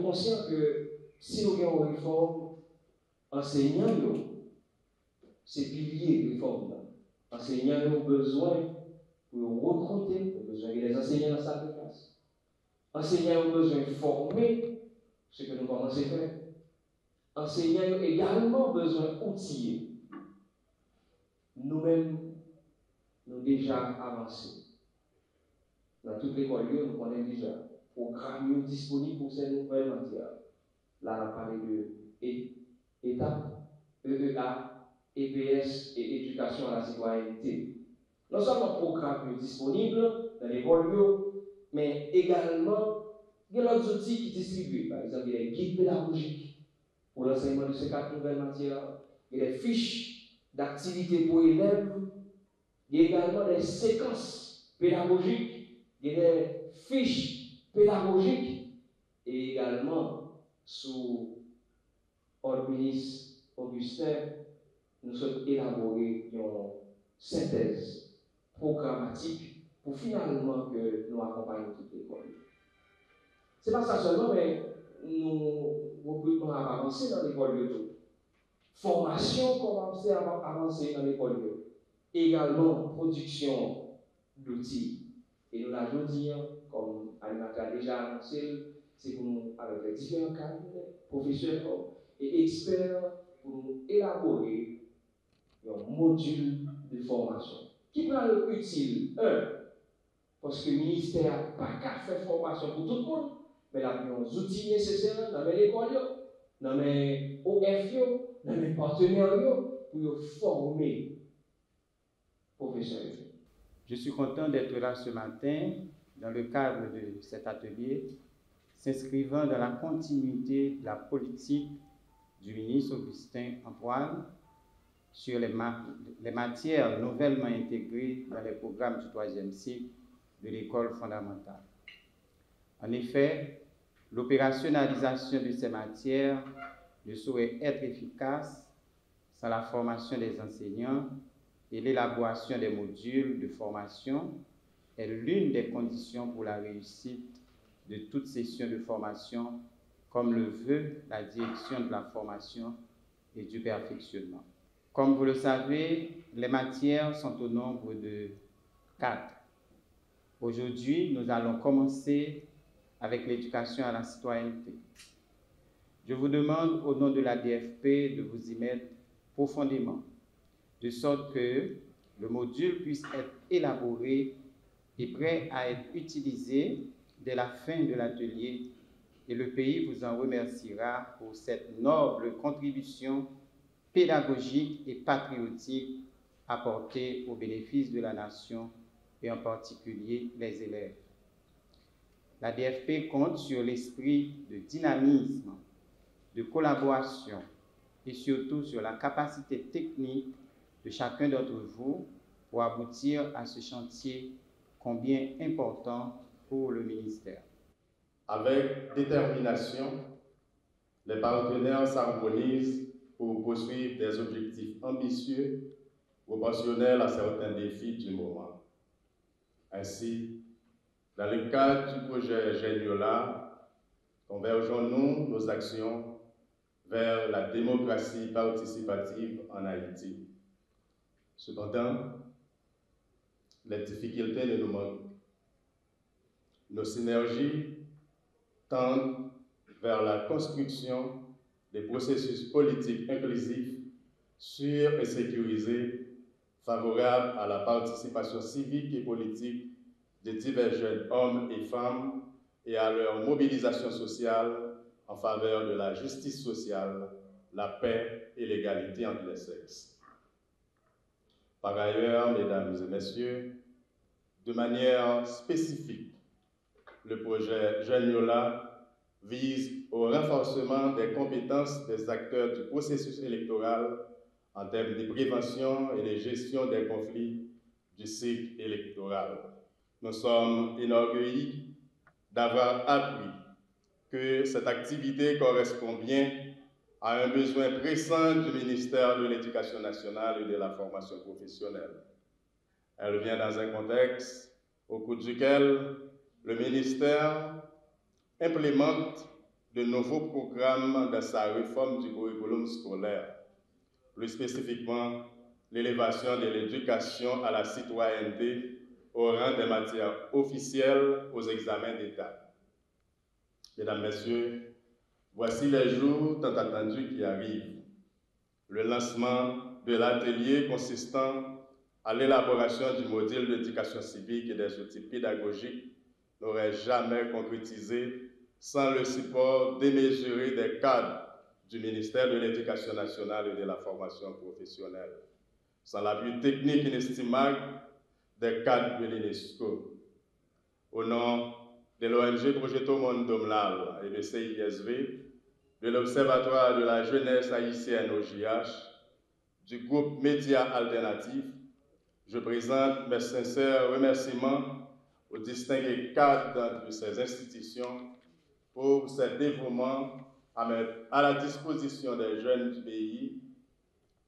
conscient que si nous avons une réforme, enseignants, c'est pilier de réforme. Enseignants ont besoin pour recruter, ont besoin des enseignants dans la salle de classe. Enseignants ont besoin de former ce que nous commençons à faire. Enseignants ont également besoin d'outiller. Nous-mêmes, nous déjà avancé. Dans toutes les écoles, nous connaissons déjà programmes disponibles pour ces nouvelles matières. Là, on a parlé de étape, EEA, EPS et éducation à la citoyenneté. Non seulement programmes disponibles dans l'école, mais également il y a d'autres outils qui distribuent. Par exemple, il y a des guides pédagogiques pour l'enseignement de ces 4 nouvelles matières. Il y a des fiches d'activités pour élèves. Il y a également des séquences pédagogiques. Il y a des fiches pédagogiques. Et également, sous ordre ministre Augustin, nous sommes élaborés une synthèse programmatique pour finalement que nous accompagnions toute l'école. Ce n'est pas ça seulement, mais nous recrutement a avancé dans l'école de tout. Formation commence à avancer dans l'école de. Également, production d'outils. Et nous l'avons dit, comme Animateur a déjà annoncé, c'est pour nous, avec les différents cabinets, professionnels et experts, pour nous élaborer un module de formation qui prend le utile, parce que le ministère n'a pas qu'à faire formation pour tout le monde, mais il a des outils nécessaires dans l'école, dans les OF, dans les partenaires pour former les professionnels. Je suis content d'être là ce matin dans le cadre de cet atelier, s'inscrivant dans la continuité de la politique du ministre Augustin Antoine sur les matières nouvellement intégrées dans les programmes du 3e cycle de l'école fondamentale. En effet, l'opérationnalisation de ces matières ne saurait être efficace sans la formation des enseignants et l'élaboration des modules de formation est l'une des conditions pour la réussite de toute session de formation, comme le veut la direction de la formation et du perfectionnement. Comme vous le savez, les matières sont au nombre de 4. Aujourd'hui, nous allons commencer avec l'éducation à la citoyenneté. Je vous demande au nom de la DFP de vous y mettre profondément, de sorte que le module puisse être élaboré et prêt à être utilisé dès la fin de l'atelier, et le pays vous en remerciera pour cette noble contribution pédagogique et patriotique apportée au bénéfice de la nation et en particulier les élèves. La DFP compte sur l'esprit de dynamisme, de collaboration et surtout sur la capacité technique de chacun d'entre vous pour aboutir à ce chantier combien important pour le ministère. Avec détermination, les partenaires s'harmonisent pour poursuivre des objectifs ambitieux, proportionnels à certains défis du moment. Ainsi, dans le cadre du projet Geniola, convergeons-nous nos actions vers la démocratie participative en Haïti. Cependant, les difficultés ne nous manquent. Nos synergies tendent vers la construction des processus politiques inclusifs, sûrs et sécurisés, favorables à la participation civique et politique de divers jeunes hommes et femmes et à leur mobilisation sociale en faveur de la justice sociale, la paix et l'égalité entre les sexes. Par ailleurs, mesdames et messieurs, de manière spécifique, le projet Geniola vise au renforcement des compétences des acteurs du processus électoral en termes de prévention et de gestion des conflits du cycle électoral. Nous sommes enorgueillis d'avoir appris que cette activité correspond bien à un besoin pressant du ministère de l'Éducation nationale et de la formation professionnelle. Elle vient dans un contexte au cours duquel le ministère implémente de nouveaux programmes dans sa réforme du curriculum scolaire, plus spécifiquement l'élévation de l'éducation à la citoyenneté au rang des matières officielles aux examens d'État. Mesdames, Messieurs, voici les jours tant attendus qui arrivent. Le lancement de l'atelier consistant à l'élaboration du module d'éducation civique et des outils pédagogiques n'aurait jamais concrétisé sans le support démesuré des cadres du ministère de l'Éducation nationale et de la formation professionnelle, sans l'appui technique inestimable des cadres de l'UNESCO. Au nom de l'ONG Projeto Mondomlal et de CISV, de l'Observatoire de la jeunesse haïtienne OJH, du groupe Médias Alternatifs, je présente mes sincères remerciements aux distingués cadres de ces institutions pour ce dévouement à mettre à la disposition des jeunes du pays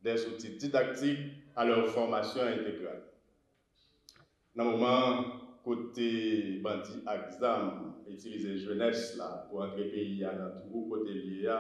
des outils didactiques à leur formation intégrale. Dans le moment, côté bandit exam, utiliser jeunesse là pour entrer pays dans tout côté lié,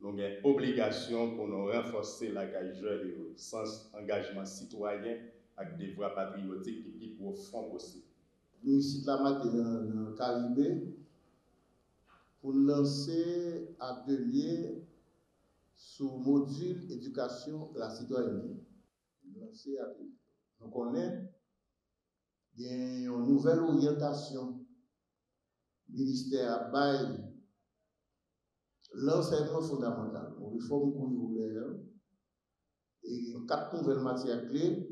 nous avons une obligation pour nous renforcer la jeune et le sens engagement citoyen avec des voies patriotiques qui profond possible. Nous ici la matin dans le Caraïbes pour lancer un atelier sur le module éducation de la citoyenneté. Lancer un atelier. Donc on est il y a une nouvelle orientation. Le ministère bail l'enseignement fondamental, une réforme curriculaire et 4 nouvelles matières clés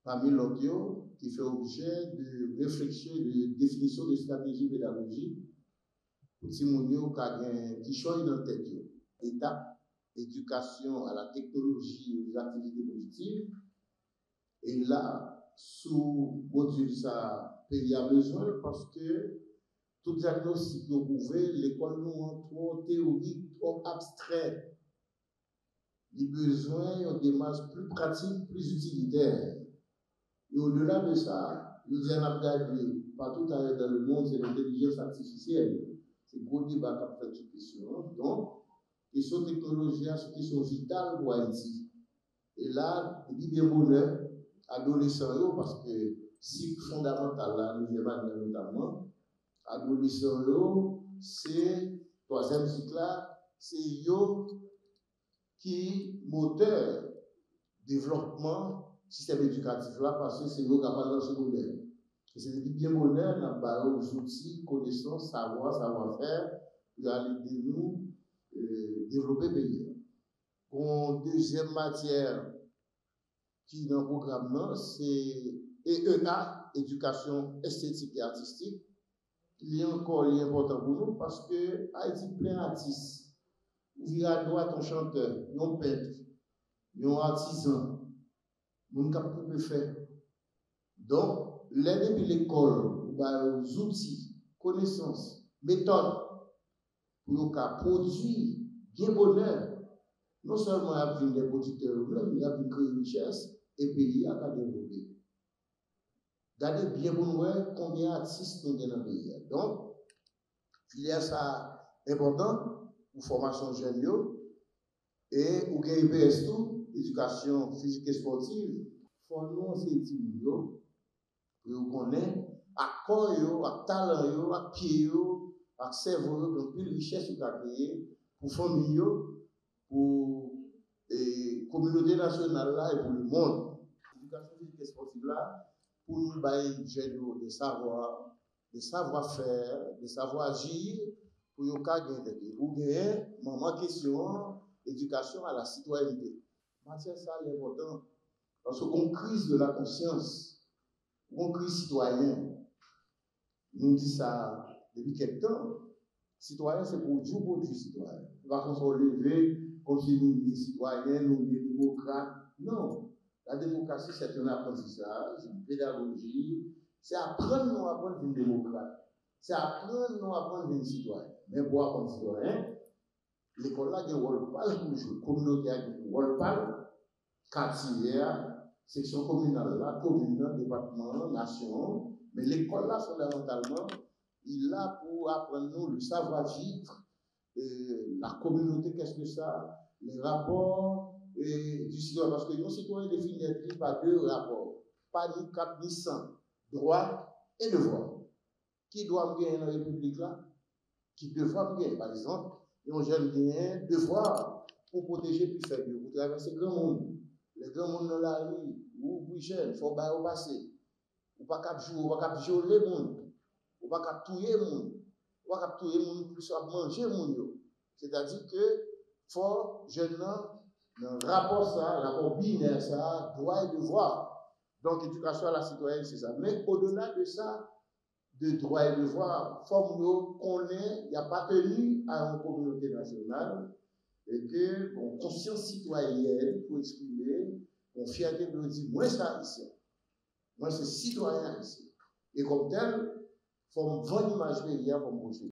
parmi l'audio qui fait objet de réflexion et de définition de stratégie pédagogique pour les qui choisissent dans le tête. Étape, éducation à la technologie et aux activités positives. Et là, sous module ça, pays a besoin parce que tout diagnostic que vous pouvez, l'école nous rend trop théorique, trop abstrait. Il y a besoin de démarches plus pratiques, plus utilitaires. Et au-delà de ça, nous avons regardé partout ailleurs dans le monde, c'est l'intelligence artificielle. C'est un gros débat qui a fait cette question. Donc, question technologique, c'est une question vitale pour Haïti. Et là, il y a des bonheurs adolescents, parce que cycle fondamental, là, nous avons notamment, adolescents, c'est, troisième cycle là, c'est eux qui moteur développement système éducatif là, parce que c'est eux qui ont dans le secondaire. Et c'est bien bonheur, nous avons des outils, connaissances, savoir-faire, pour aller nous développer le pays. Une deuxième matière qui dans le programme, c'est EEA, éducation esthétique et artistique. Il est encore important pour nous parce que Haïti plein d'artistes. Vous à droite un chanteur, un peintre, un artisan, un capable de faire. Donc, l'aide depuis l'école, les outils, connaissances, méthodes, pour produire bien bonheur. Non seulement il y a des producteurs, il y a une créer richesse et le pays a développé. Regardez bien pour nous combien d'artistes nous avons dans le pays. Donc, il y a ça important pour formation jeune et pour gagner IPS tout, éducation physique et sportive, formons ces études pour vous connaître à corps, à talent, à pied, à cerveau, donc une richesse qui a créé pour famille, pour la communauté nationale là, et pour le monde. L'éducation physique et sportive là, pour nous bailler des savoirs, des savoir-faire, des savoir-agir, pour nous gagner. Pour gagner, maman question, éducation à la citoyenneté. C'est ça l'important. Parce qu'on crise de la conscience, on crise citoyen. Nous disons ça depuis quelque temps. Citoyen, c'est pour Dieu, pour Dieu, citoyen. On va qu'on soit levé comme si nous des citoyens, nous des démocrates. Non. La démocratie, c'est un apprentissage, une pédagogie. C'est apprendre nous à apprendre une démocrate. C'est apprendre nous à apprendre une citoyen. Mais pour apprendre citoyen, l'école là, il y a un rôle pas pour jouer. La communauté a un rôle pas. Quartier, section communale, là, commune, département, nation. Mais l'école là, fondamentalement, il est là pour apprendre nous le savoir-vivre, la communauté, qu'est-ce que ça, les rapports du citoyen. Parce que nos citoyens définissent par deux rapports, pas ni 4 ni 100, droit et devoir. Qui doit me gagner dans la République là? Qui devra me gagner? Par exemple, les jeunes gagnent devoir pour protéger plus faible, pour traverser le grand monde. Les grands monde dans la rue, ou plus jeunes, il faut pas passer. Ou pas cap jouer, ou pas cap violer le monde, ou pas cap tuer le monde, ou pas cap tuer le monde plus à manger le monde. C'est-à-dire que faut jeunes dans le rapport ça, rapport binaire ça, droit et devoir. Donc éducation à la citoyenne c'est ça. Mais au-delà de ça, de droit et devoir, faut qu'on ait, il n'y a pas tenu à une communauté nationale et que bon, conscience citoyenne pour exprimer, on fierté de dire moi c'est haïtien. Moi, c'est citoyen ici. Et comme tel, il faut me vendre l'image pays pour me bouger.